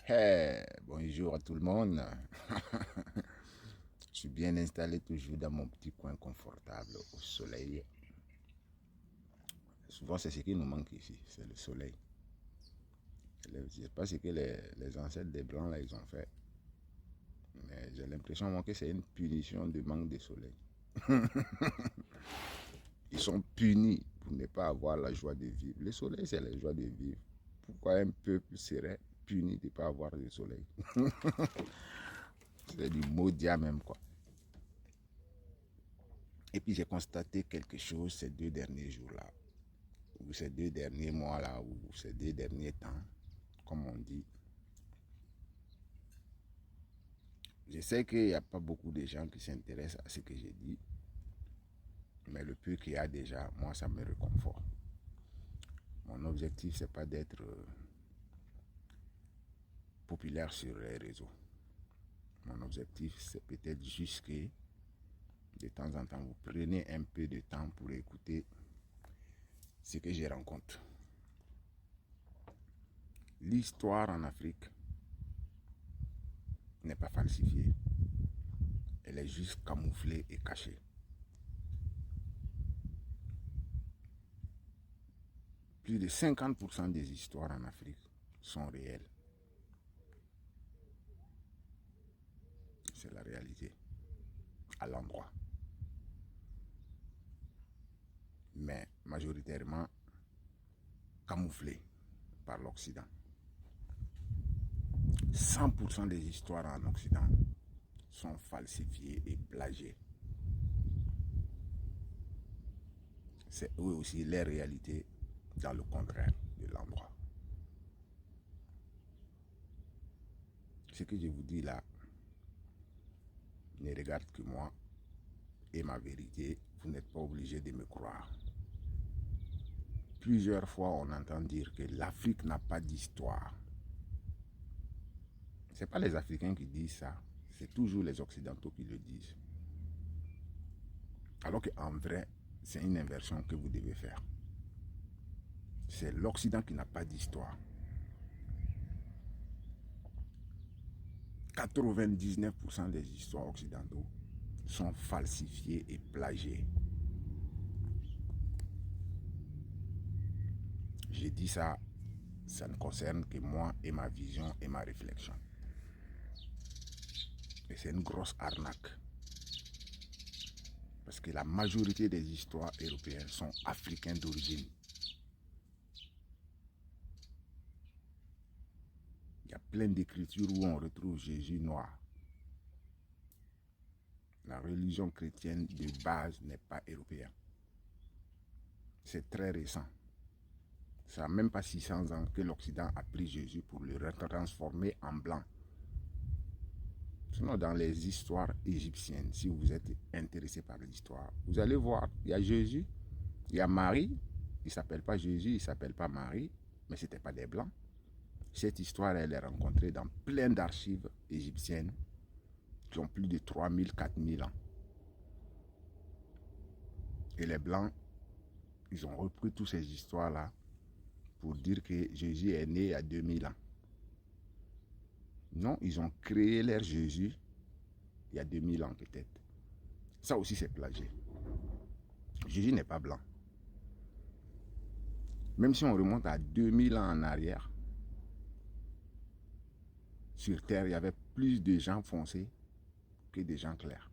Hey, bonjour à tout le monde. Je suis bien installé toujours dans mon petit coin confortable au soleil. Souvent, c'est ce qui nous manque ici, c'est le soleil. Je ne sais pas ce que les ancêtres des Blancs, là, ils ont fait. Mais j'ai l'impression que c'est une punition de manque de soleil. Ils sont punis pour ne pas avoir la joie de vivre. Le soleil, c'est la joie de vivre. Pourquoi un peuple serait puni de ne pas avoir le soleil? C'est du maudit même, quoi. Et puis j'ai constaté quelque chose ces 2 derniers jours-là, ou ces 2 derniers mois-là, ou ces 2 derniers temps, comme on dit. Je sais qu'il n'y a pas beaucoup de gens qui s'intéressent à ce que j'ai dit, mais le peu qu'il y a déjà, moi, ça me réconforte. Mon objectif, c'est pas d'être populaire sur les réseaux. Mon objectif, c'est peut-être juste que de temps en temps, vous prenez un peu de temps pour écouter ce que je rencontre. L'histoire en Afrique n'est pas falsifiée. Elle est juste camouflée et cachée. Plus de 50% des histoires en Afrique sont réelles. C'est la réalité, à l'endroit. Mais majoritairement camouflées par l'Occident. 100% des histoires en Occident sont falsifiées et plagiées. C'est eux aussi les réalités dans le contraire de l'endroit. Ce que je vous dis là ne regarde que moi et ma vérité. Vous n'êtes pas obligé de me croire. Plusieurs fois, on entend dire que l'Afrique n'a pas d'histoire. Ce n'est pas les Africains qui disent ça, c'est toujours les Occidentaux qui le disent. Alors qu'en vrai, c'est une inversion que vous devez faire. C'est l'Occident qui n'a pas d'histoire. 99% des histoires occidentaux sont falsifiées et plagiées. J'ai dit ça, ça ne concerne que moi et ma vision et ma réflexion. Et c'est une grosse arnaque. Parce que la majorité des histoires européennes sont africaines d'origine. Il y a plein d'écritures où on retrouve Jésus noir. La religion chrétienne de base n'est pas européenne. C'est très récent. Ça n'a même pas 600 ans que l'Occident a pris Jésus pour le transformer en blanc. Sinon, dans les histoires égyptiennes, si vous êtes intéressé par l'histoire, vous allez voir, il y a Jésus, il y a Marie, il ne s'appelle pas Jésus, il ne s'appelle pas Marie, mais ce n'était pas des blancs. Cette histoire, elle est rencontrée dans plein d'archives égyptiennes qui ont plus de 3000, 4000 ans. Et les blancs, ils ont repris toutes ces histoires-là pour dire que Jésus est né il y a 2000 ans. Non, ils ont créé leur Jésus il y a 2000 ans peut-être. Ça aussi c'est plagié. Jésus n'est pas blanc. Même si on remonte à 2000 ans en arrière, sur Terre, il y avait plus de gens foncés que de gens clairs.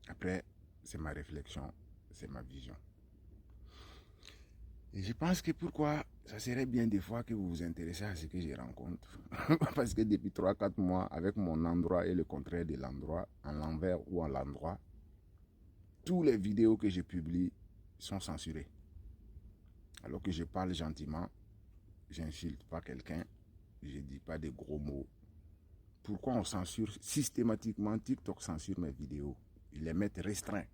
Après, c'est ma réflexion, c'est ma vision. Et je pense que pourquoi ça serait bien des fois que vous vous intéressez à ce que je rencontre. Parce que depuis 3-4 mois, avec mon endroit et le contraire de l'endroit, en l'envers ou en l'endroit, tous les vidéos que je publie sont censurées. Alors que je parle gentiment, j'insulte pas quelqu'un, je ne dis pas de gros mots. Pourquoi on censure systématiquement? TikTok censure mes vidéos. Ils les mettent restreints.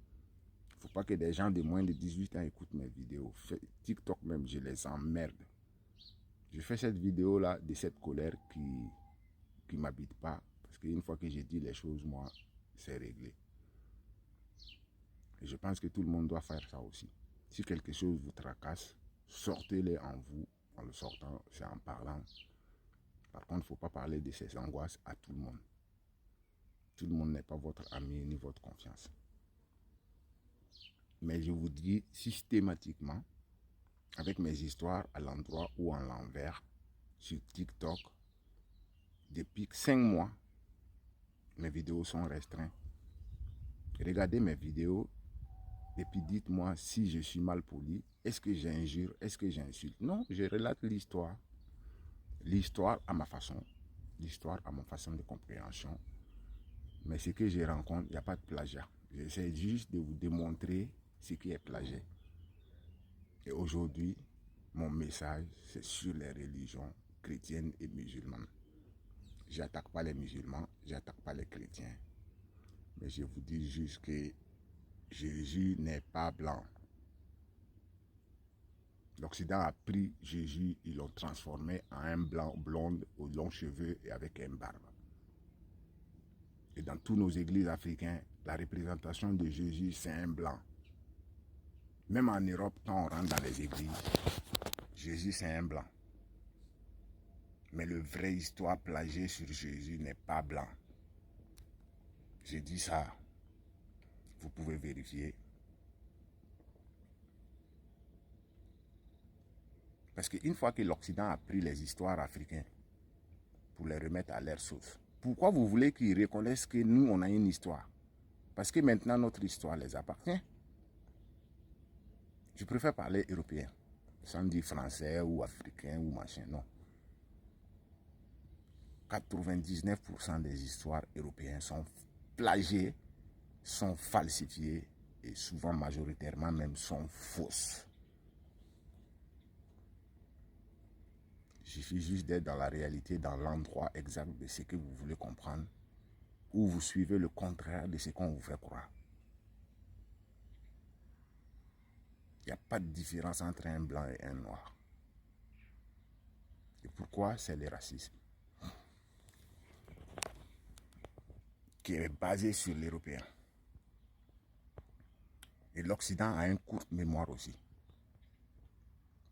Il ne faut pas que des gens de moins de 18 ans écoutent mes vidéos. TikTok même, je les emmerde. Je fais cette vidéo-là de cette colère qui ne m'habite pas. Parce qu'une fois que j'ai dit les choses, moi, c'est réglé. Et je pense que tout le monde doit faire ça aussi. Si quelque chose vous tracasse, sortez-les en vous. En le sortant, c'est en parlant. Par contre, il ne faut pas parler de ces angoisses à tout le monde. Tout le monde n'est pas votre ami ni votre confiance. Mais je vous dis systématiquement, avec mes histoires à l'endroit ou en l'envers, sur TikTok, depuis 5 mois, mes vidéos sont restreintes. Regardez mes vidéos et puis dites-moi si je suis mal poli. Est-ce que j'injure? Est-ce que j'insulte? Non, je relate l'histoire. L'histoire à ma façon. L'histoire à ma façon de compréhension. Mais ce que je rencontre, il n'y a pas de plagiat. J'essaie juste de vous démontrer ce qui est plagié. Et aujourd'hui, mon message, c'est sur les religions chrétiennes et musulmanes. Je n'attaque pas les musulmans, je n'attaque pas les chrétiens. Mais je vous dis juste que Jésus n'est pas blanc. L'Occident a pris Jésus, ils l'ont transformé en un blanc blonde aux longs cheveux et avec une barbe. Et dans toutes nos églises africaines, la représentation de Jésus, c'est un blanc. Même en Europe, quand on rentre dans les églises, Jésus, c'est un blanc. Mais le vrai histoire plagiée sur Jésus n'est pas blanc. J'ai dit ça. Vous pouvez vérifier. Parce qu'une fois que l'Occident a pris les histoires africaines pour les remettre à leur sauce, pourquoi vous voulez qu'ils reconnaissent que nous, on a une histoire? Parce que maintenant, notre histoire les appartient. Je préfère parler européen, sans dire français ou africain ou machin, non. 99% des histoires européennes sont plagiées, sont falsifiées et souvent majoritairement même sont fausses. Il suffit juste d'être dans la réalité, dans l'endroit exact de ce que vous voulez comprendre, ou vous suivez le contraire de ce qu'on vous fait croire. Il n'y a pas de différence entre un blanc et un noir. Et pourquoi? C'est le racisme qui est basé sur l'européen. Et l'Occident a une courte mémoire aussi.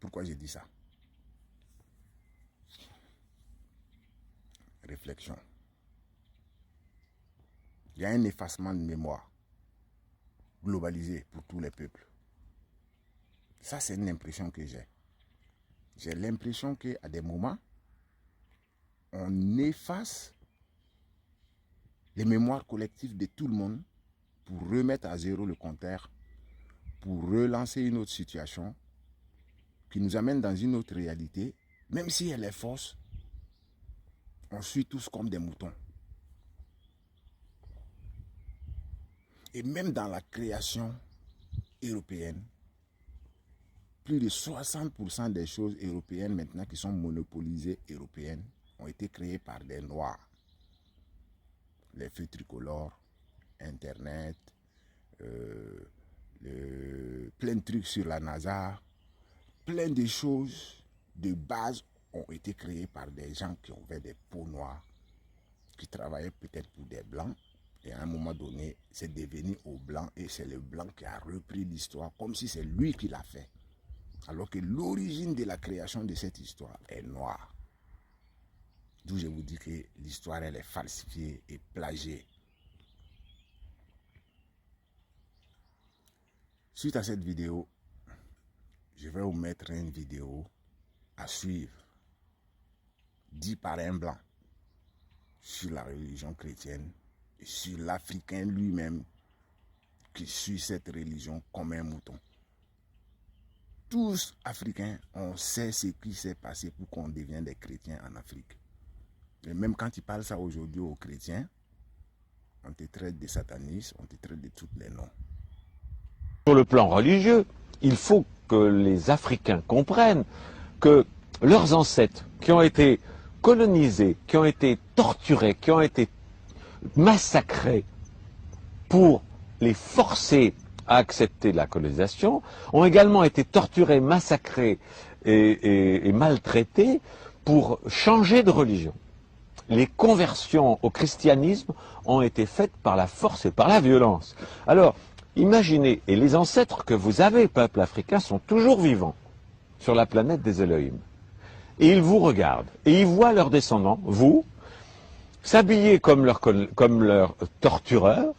Pourquoi j'ai dit ça? Réflexion. Il y a un effacement de mémoire globalisé pour tous les peuples. Ça, c'est une impression que j'ai. J'ai l'impression qu'à des moments, on efface les mémoires collectives de tout le monde pour remettre à zéro le compteur, pour relancer une autre situation qui nous amène dans une autre réalité, même si elle est fausse, on suit tous comme des moutons. Et même dans la création européenne, plus de 60% des choses européennes maintenant qui sont monopolisées européennes ont été créées par des Noirs. Les feux tricolores, Internet, plein de trucs sur la NASA, plein de choses de base ont été créées par des gens qui avaient des peaux noires, qui travaillaient peut-être pour des blancs, et à un moment donné, c'est devenu au blanc, et c'est le blanc qui a repris l'histoire, comme si c'est lui qui l'a fait. Alors que l'origine de la création de cette histoire est noire. D'où je vous dis que l'histoire, elle est falsifiée et plagiée. Suite à cette vidéo, je vais vous mettre une vidéo à suivre, dit par un blanc, sur la religion chrétienne et sur l'Africain lui-même qui suit cette religion comme un mouton. Tous Africains, on sait ce qui s'est passé pour qu'on devienne des chrétiens en Afrique. Et même quand tu parles ça aujourd'hui aux chrétiens, on te traite de satanistes, on te traite de tous les noms. Sur le plan religieux, il faut que les Africains comprennent que leurs ancêtres qui ont été colonisés, qui ont été torturés, qui ont été massacrés pour les forcer à accepter la colonisation, ont également été torturés, massacrés et maltraités pour changer de religion. Les conversions au christianisme ont été faites par la force et par la violence. Alors, Imaginez, et les ancêtres que vous avez, peuple africain, sont toujours vivants sur la planète des Elohim. Et ils vous regardent, et ils voient leurs descendants, vous, s'habiller comme leurs tortureurs.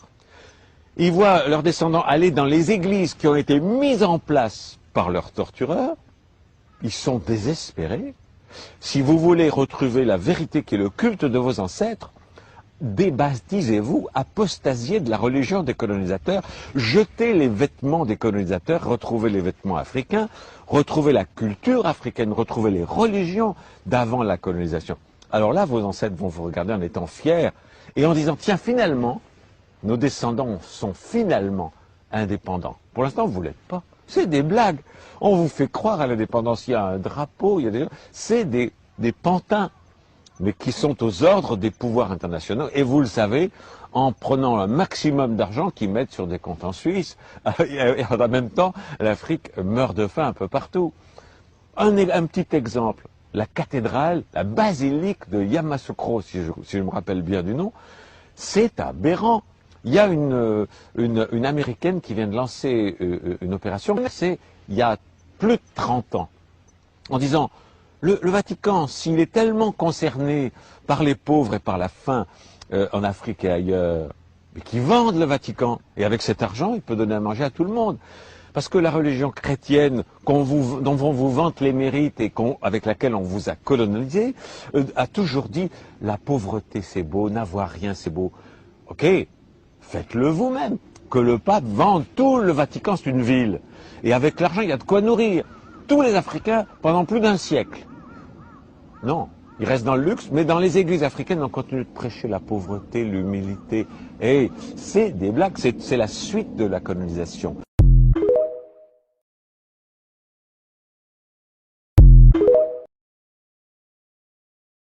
Ils voient leurs descendants aller dans les églises qui ont été mises en place par leurs tortureurs. Ils sont désespérés. Si vous voulez retrouver la vérité qui est le culte de vos ancêtres, débaptisez-vous, apostasiez de la religion des colonisateurs, jetez les vêtements des colonisateurs, retrouvez les vêtements africains, retrouvez la culture africaine, retrouvez les religions d'avant la colonisation. Alors là, vos ancêtres vont vous regarder en étant fiers et en disant, tiens, finalement, nos descendants sont finalement indépendants. Pour l'instant, vous ne l'êtes pas. C'est des blagues. On vous fait croire à l'indépendance. Il y a un drapeau, il y a des... C'est des pantins, mais qui sont aux ordres des pouvoirs internationaux. Et vous le savez, en prenant un maximum d'argent qu'ils mettent sur des comptes en Suisse. Et en même temps, l'Afrique meurt de faim un peu partout. Un petit exemple. La cathédrale, la basilique de Yamoussoukro, si je me rappelle bien du nom, c'est aberrant. Il y a une Américaine qui vient de lancer une opération, c'est il y a plus de 30 ans, en disant, le Vatican, s'il est tellement concerné par les pauvres et par la faim en Afrique et ailleurs, mais qu'ils vendent le Vatican, et avec cet argent, il peut donner à manger à tout le monde. Parce que la religion chrétienne dont on vous vante les mérites et avec laquelle on vous a colonisé, a toujours dit, la pauvreté c'est beau, n'avoir rien c'est beau. Ok, faites-le vous-même. Que le pape vende tout le Vatican, c'est une ville. Et avec l'argent, il y a de quoi nourrir tous les Africains pendant plus d'un siècle. Non, ils restent dans le luxe, mais dans les églises africaines, on continue de prêcher la pauvreté, l'humilité. Et c'est des blagues, c'est la suite de la colonisation.